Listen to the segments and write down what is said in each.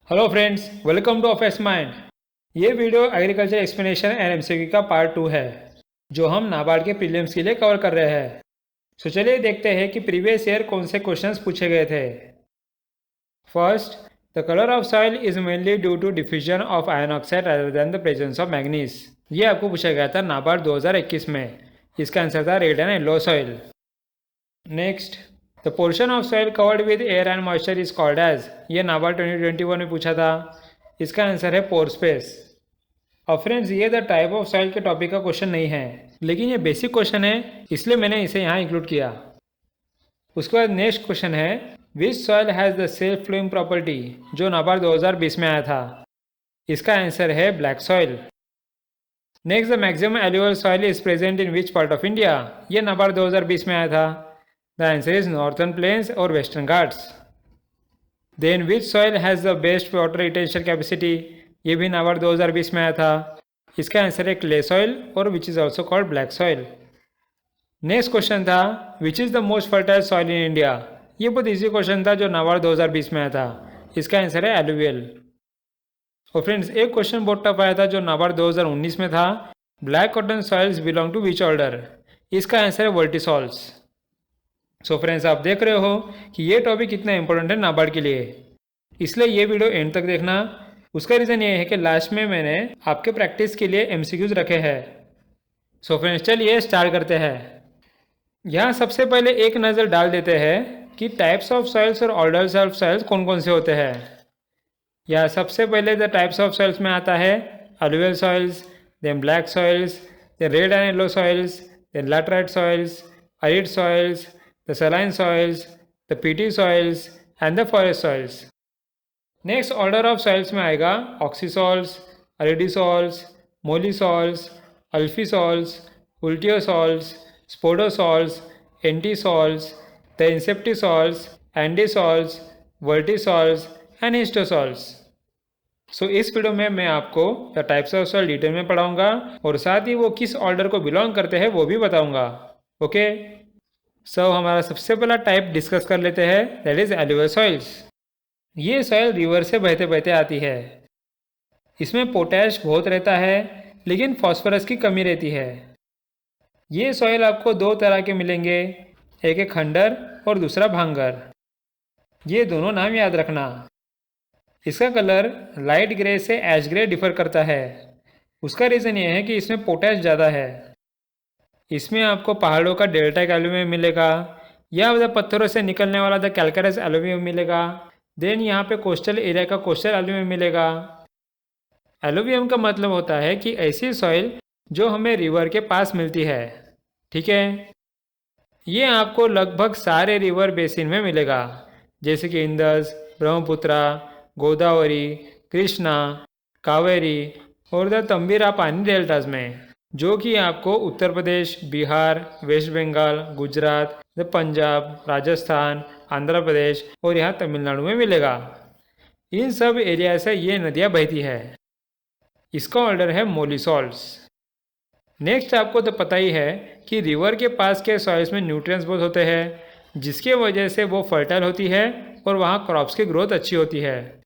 Hello friends, welcome to office mind. ये video agriculture explanation and MCQ का part 2 है, जो हम नाबार्ड के प्रीलिम्स के लिए कवर कर रहे हैं। तो चलिए देखते हैं कि प्रीवियस ईयर कौन से क्वेश्चंस पूछे गए थे। First, the colour of soil is mainly due to diffusion of iron oxide rather than the presence of manganese. ये आपको पूछा गया था नाबार्ड 2021 में। इसका आंसर था red and yellow soil. Next, the portion of soil covered with air and moisture is called as. ये नाबार्ड 2021 में पूछा था। इसका आंसर है पोर स्पेस। और फ्रेंड्स, ये द टाइप ऑफ सॉइल के टॉपिक का क्वेश्चन नहीं है, लेकिन ये बेसिक क्वेश्चन है, इसलिए मैंने इसे यहाँ इंक्लूड किया। उसके बाद नेक्स्ट क्वेश्चन है, which soil has the self flowing property, जो नाबार्ड 2020 में आया था। इसका आंसर है black soil. Next, the maximum alluvial soil is present in which part of India. ये नाबार्ड 2020 में आया था। The answer is northern plains और western Ghats. Then which soil has the best water retention capacity. ये भी नाबार्ड 2020 में आया था। इसका आंसर है क्ले सॉइल और which is also called black soil. Next question था, which is the most fertile soil in India. ये बहुत ईजी क्वेश्चन था जो नाबार्ड 2020 में आया था। इसका आंसर है एलुवियल। और फ्रेंड्स, एक क्वेश्चन बहुत टफ आया था जो नाबार्ड 2019 में था, black cotton soils belong to which order. इसका आंसर है वर्टिसॉल्स। सो फ्रेंड्स, आप देख रहे हो कि ये टॉपिक कितना इंपॉर्टेंट है नाबार्ड के लिए, इसलिए ये वीडियो एंड तक देखना। उसका रीज़न ये है कि लास्ट में मैंने आपके प्रैक्टिस के लिए एमसीक्यूज रखे हैं। सो फ्रेंड्स, चलिए स्टार्ट करते हैं। यहाँ सबसे पहले एक नज़र डाल देते हैं कि टाइप्स ऑफ सॉइल्स और ऑर्डर्स ऑफ सॉइल्स कौन कौन से होते हैं। या सबसे पहले द टाइप्स ऑफ सॉइल्स में आता है alluvial soils, then black soils, then red and yellow soils, then laterite soils, arid soils, the saline soils, the peaty soils and the forest soils. Next order of soils में आएगा ऑक्सीसॉल्स, अरिडिसॉल्स, मोलिसॉल्स, अल्फीसॉल्स, उल्टियोसॉल्स, स्पोडोसॉल्स, एंटीसॉल्स, the इंसेप्टिसॉल्स, एंडीसॉल्स, वर्टिसॉल्स and हिस्टोसॉल्स। सो इस video में मैं आपको the types of soil detail में पढ़ाऊंगा और साथ ही वो किस ऑर्डर को बिलोंग करते हैं वो भी बताऊंगा। ओके, सो हमारा सबसे पहला टाइप डिस्कस कर लेते हैं, दैट इज एलुवियल सॉइल्स। ये सॉइल रिवर से बहते बहते आती है। इसमें पोटैश बहुत रहता है, लेकिन फॉस्फोरस की कमी रहती है। ये सॉइल आपको दो तरह के मिलेंगे, एक है खंडर और दूसरा भांगर। ये दोनों नाम याद रखना। इसका कलर लाइट ग्रे से ऐश ग्रे डिफर करता है। उसका रीज़न ये है कि इसमें पोटैश ज़्यादा है। इसमें आपको पहाड़ों का डेल्टा एल्यूमियम मिलेगा, या पत्थरों से निकलने वाला द कैलकरस एल्यूमियम मिलेगा। देन यहाँ पे कोस्टल एरिया का कोस्टल एल्यूमियम मिलेगा। एल्यूमियम का मतलब होता है कि ऐसी सॉइल जो हमें रिवर के पास मिलती है। ठीक है, ये आपको लगभग सारे रिवर बेसिन में मिलेगा, जैसे कि इंदस, ब्रह्मपुत्रा, गोदावरी, कृष्णा, कावेरी और द तंबीरा पानी डेल्टाज में, जो कि आपको उत्तर प्रदेश, बिहार, वेस्ट बंगाल, गुजरात, पंजाब, राजस्थान, आंध्र प्रदेश और यहाँ तमिलनाडु में मिलेगा। इन सब एरिया से ये नदियाँ बहती है। इसका ऑर्डर है मोलिसॉल्ट्स। नेक्स्ट, आपको तो पता ही है कि रिवर के पास के सॉइल्स में न्यूट्रिएंट्स बहुत होते हैं, जिसके वजह से वो फर्टाइल होती है और वहाँ क्रॉप्स की ग्रोथ अच्छी होती है।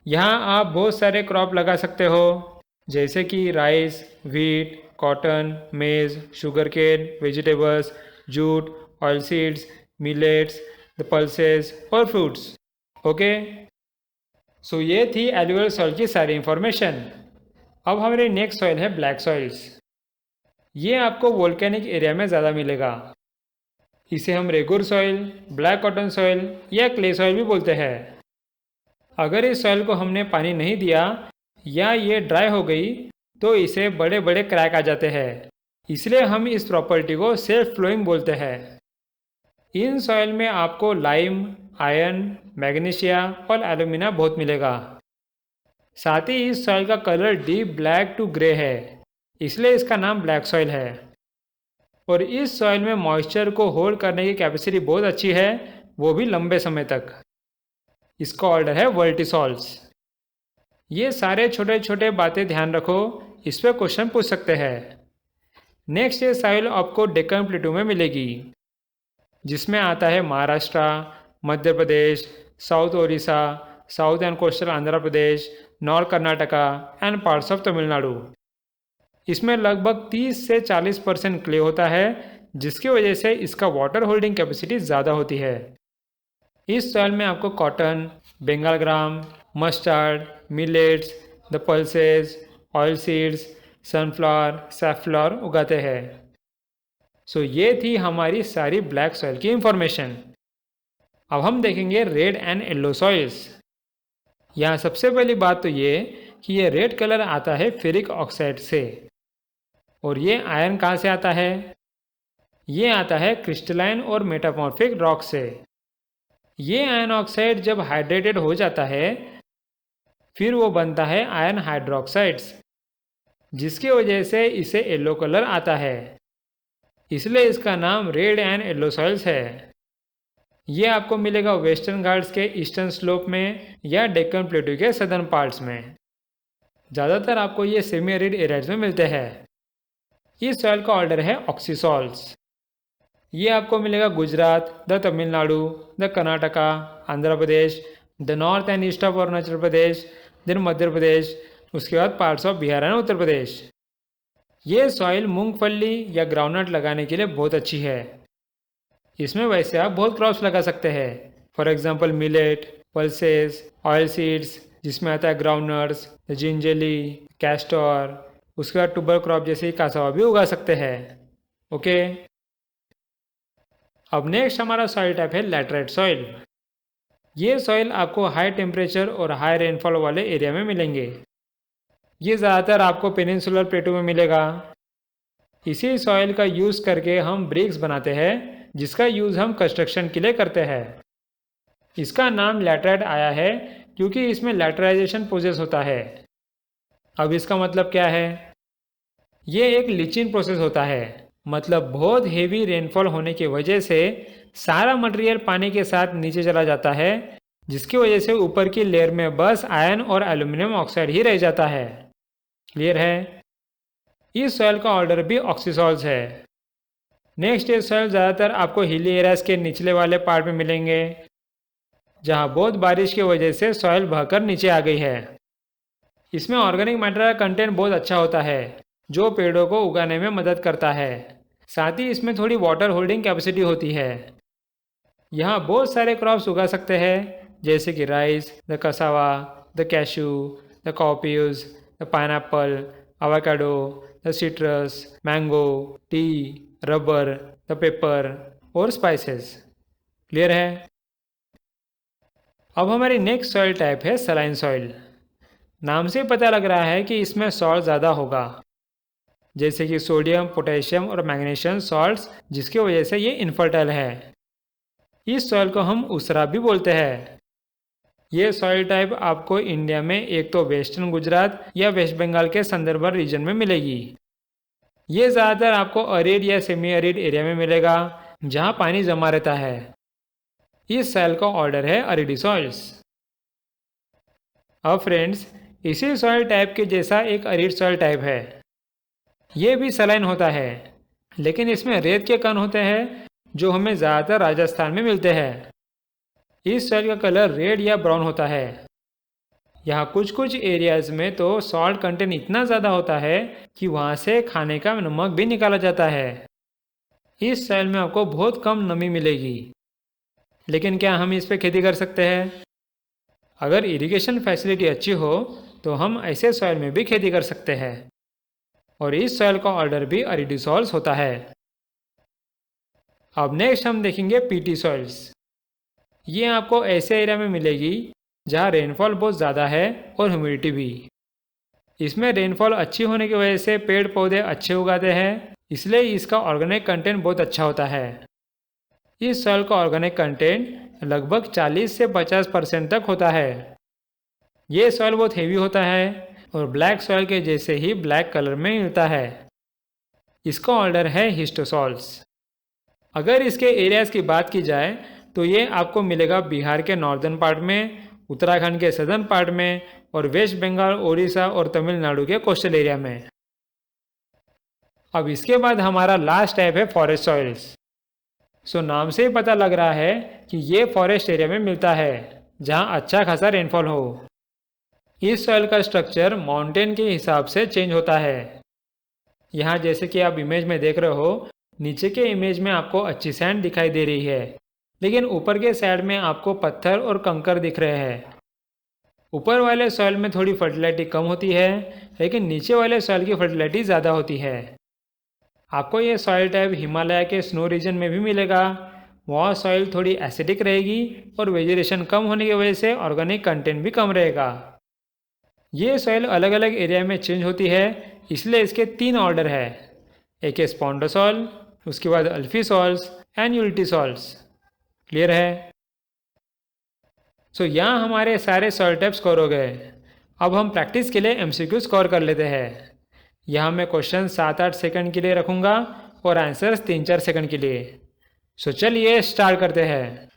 यहाँ आप बहुत सारे क्रॉप लगा सकते हो, जैसे कि rice, wheat, cotton, maize, sugarcane, vegetables, jute, oil seeds, millets, the pulses और फ्रूट्स। ओके, सो ये थी एलुवियल सॉइल की सारी इंफॉर्मेशन। अब हमारी नेक्स्ट सॉइल है ब्लैक सॉइल्स। ये आपको वोल्केनिक एरिया में ज़्यादा मिलेगा। इसे हम regur soil, black cotton soil या क्ले सॉइल भी बोलते हैं। अगर इस सॉइल को हमने पानी नहीं दिया या ये ड्राई हो गई तो इसे बड़े बड़े क्रैक आ जाते हैं, इसलिए हम इस प्रॉपर्टी को सेल्फ फ्लोइंग बोलते हैं। इन सॉइल में आपको लाइम, आयरन, मैग्नीशिया और एल्यूमिना बहुत मिलेगा। साथ ही इस सॉइल का colour deep black to grey है, इसलिए इसका नाम ब्लैक सॉइल है। और इस सॉइल में मॉइस्चर को होल्ड करने की कैपेसिटी बहुत अच्छी है, वो भी लंबे समय तक। इसका ऑर्डर है वर्टिसॉल्स। ये सारे छोटे छोटे बातें ध्यान रखो, इस पर क्वेश्चन पूछ सकते हैं। नेक्स्ट, ये सॉइल आपको डेक्कन प्लेटू में मिलेगी, जिसमें आता है Maharashtra, Madhya Pradesh, south Odisha, south and coastal Andhra Pradesh, north Karnataka and parts of Tamil Nadu. इसमें लगभग 30 से 40% क्ले होता है, जिसकी वजह से इसका वाटर होल्डिंग कैपेसिटी ज़्यादा होती है। इस सॉइल में आपको cotton, Bengal gram, mustard, millets, the pulses, oil seeds, sunflower, safflower उगाते हैं। सो ये थी हमारी सारी ब्लैक सॉइल की इंफॉर्मेशन। अब हम देखेंगे रेड एंड येलो सॉइल्स। यहाँ सबसे पहली बात तो ये कि ये रेड कलर आता है फेरिक ऑक्साइड से। और ये आयरन कहाँ से आता है? ये आता है क्रिस्टलाइन और मेटामॉर्फिक रॉक से। ये आयरन ऑक्साइड जब हाइड्रेटेड हो जाता है, फिर वो बनता है आयरन हाइड्रोक्साइड्स, जिसकी वजह से इसे येलो कलर आता है। इसलिए इसका नाम रेड एंड येलो सॉइल्स है। ये आपको मिलेगा वेस्टर्न घाट्स के ईस्टर्न स्लोप में या डेक्कन प्लेटू के सदर्न पार्ट्स में। ज़्यादातर आपको ये सेमी एरिड एरियाज में मिलते हैं। इस सॉइल का ऑर्डर है ऑक्सीसॉल्स। ये आपको मिलेगा Gujarat, the Tamil Nadu, the Karnataka, Andhra Pradesh, the north and east of Arunachal Pradesh, then Madhya Pradesh, उसके बाद parts of Bihar and Uttar Pradesh. ये सॉइल मूंगफली या ग्राउंडनट लगाने के लिए बहुत अच्छी है। इसमें वैसे आप बहुत क्रॉप्स लगा सकते हैं, for example millet, pulses, oil seeds, जिसमें आता है ग्राउंडनट्स, जिंजली, कैस्टर, उसके बाद टूबर क्रॉप जैसे कासावा भी उगा सकते हैं। ओके, अब नेक्स्ट हमारा सॉइल टाइप है लैटराइट सॉइल। ये सॉइल आपको हाई टेम्परेचर और हाई रेनफॉल वाले एरिया में मिलेंगे। ये ज़्यादातर आपको पेनिनसुलर प्लेटू में मिलेगा। इसी सॉइल का यूज़ करके हम ब्रिक्स बनाते हैं, जिसका यूज़ हम कंस्ट्रक्शन के लिए करते हैं। इसका नाम लैटराइट आया है क्योंकि इसमें लैटराइजेशन प्रोसेस होता है। अब इसका मतलब क्या है? ये एक लीचिंग प्रोसेस होता है, मतलब बहुत हेवी रेनफॉल होने की वजह से सारा मटेरियल पानी के साथ नीचे चला जाता है, जिसकी वजह से ऊपर की लेयर में बस आयरन और एल्यूमिनियम ऑक्साइड ही रह जाता है। क्लियर है? इस सॉइल का ऑर्डर भी ऑक्सीसॉल्स है। नेक्स्ट ये सॉइल ज़्यादातर आपको हिली एरियाज के निचले वाले पार्ट में मिलेंगे, जहाँ बहुत बारिश की वजह से सॉइल बहकर नीचे आ गई है। इसमें ऑर्गेनिक मैटर का कंटेंट बहुत अच्छा होता है, जो पेड़ों को उगाने में मदद करता है। साथ ही इसमें थोड़ी वाटर होल्डिंग कैपेसिटी होती है। यहाँ बहुत सारे क्रॉप्स उगा सकते हैं, जैसे कि rice, the cassava, the cashew, the copies, the pineapple, avocado, the citrus, mango, T, rubber, the paper और स्पाइसेस। क्लियर है? अब हमारी नेक्स्ट सॉइल टाइप है सलाइन सॉइल। नाम से पता लग रहा है कि इसमें सॉल्ट ज़्यादा होगा, जैसे कि सोडियम, पोटेशियम और मैग्नीशियम सॉल्ट्स, जिसकी वजह से ये इनफर्टाइल है। इस सॉइल को हम उसरा भी बोलते हैं। ये सॉइल टाइप आपको इंडिया में एक तो वेस्टर्न गुजरात या वेस्ट बंगाल के संदर्भ रीजन में मिलेगी। ये ज़्यादातर आपको अरिड या सेमी अरिड एरिया में मिलेगा, जहाँ पानी जमा रहता है। इस सॉइल का ऑर्डर है अरिडी सॉइल्स। अब फ्रेंड्स, इसी सॉइल टाइप के जैसा एक अरिड सॉइल टाइप है। ये भी सलाइन होता है, लेकिन इसमें रेत के कण होते हैं, जो हमें ज़्यादातर राजस्थान में मिलते हैं। इस सॉइल का कलर रेड या ब्राउन होता है। यहाँ कुछ कुछ एरियाज में तो सॉल्ट कंटेंट इतना ज़्यादा होता है कि वहाँ से खाने का नमक भी निकाला जाता है। इस सॉइल में आपको बहुत कम नमी मिलेगी, लेकिन क्या हम इस पर खेती कर सकते हैं? अगर इरिगेशन फैसिलिटी अच्छी हो तो हम ऐसे सॉइल में भी खेती कर सकते हैं। और इस सॉइल का ऑर्डर भी अरिडी सॉइल्स होता है। अब नेक्स्ट हम देखेंगे पीटी सॉइल्स। ये आपको ऐसे एरिया में मिलेगी जहाँ रेनफॉल बहुत ज़्यादा है और ह्यूमिडिटी भी। इसमें रेनफॉल अच्छी होने की वजह से पेड़ पौधे अच्छे उगाते हैं, इसलिए इसका ऑर्गेनिक कंटेंट बहुत अच्छा होता है। इस सॉइल का ऑर्गेनिक कंटेंट लगभग 40 से 50% तक होता है। ये सॉइल बहुत हेवी होता है और ब्लैक सॉइल के जैसे ही ब्लैक कलर में मिलता है। इसका ऑर्डर है हिस्टोसॉल्स। अगर इसके एरियाज की बात की जाए तो ये आपको मिलेगा बिहार के नॉर्दर्न पार्ट में, उत्तराखंड के सदर्न पार्ट में और वेस्ट बंगाल, उड़ीसा और तमिलनाडु के कोस्टल एरिया में। अब इसके बाद हमारा लास्ट टाइप है फॉरेस्ट सॉइल्स। सो नाम से ही पता लग रहा है कि ये फॉरेस्ट एरिया में मिलता है, जहाँ अच्छा खासा रेनफॉल हो। इस सॉइल का स्ट्रक्चर माउंटेन के हिसाब से चेंज होता है। यहाँ जैसे कि आप इमेज में देख रहे हो, नीचे के इमेज में आपको अच्छी सैंड दिखाई दे रही है, लेकिन ऊपर के साइड में आपको पत्थर और कंकर दिख रहे हैं। ऊपर वाले सॉइल में थोड़ी फर्टिलिटी कम होती है, लेकिन नीचे वाले सॉइल की फर्टिलिटी ज़्यादा होती है। आपको ये सॉइल टाइप हिमालय के स्नो रीजन में भी मिलेगा। वहाँ सॉइल थोड़ी एसिडिक रहेगी और वेजिटेशन कम होने की वजह से ऑर्गेनिक कंटेंट भी कम रहेगा। ये सॉइल अलग अलग एरिया में चेंज होती है, इसलिए इसके 3 ऑर्डर है। एक है स्पॉन्डोसॉल, उसके बाद alfisols and ultisols. Clear है? यहाँ हमारे सारे सॉइल टाइप्स कवर हो गए। अब हम प्रैक्टिस के लिए MCQ स्कोर कर लेते हैं। यहाँ मैं क्वेश्चन 7-8 सेकंड के लिए रखूँगा और आंसर्स 3-4 सेकंड के लिए। चलिए स्टार्ट करते हैं।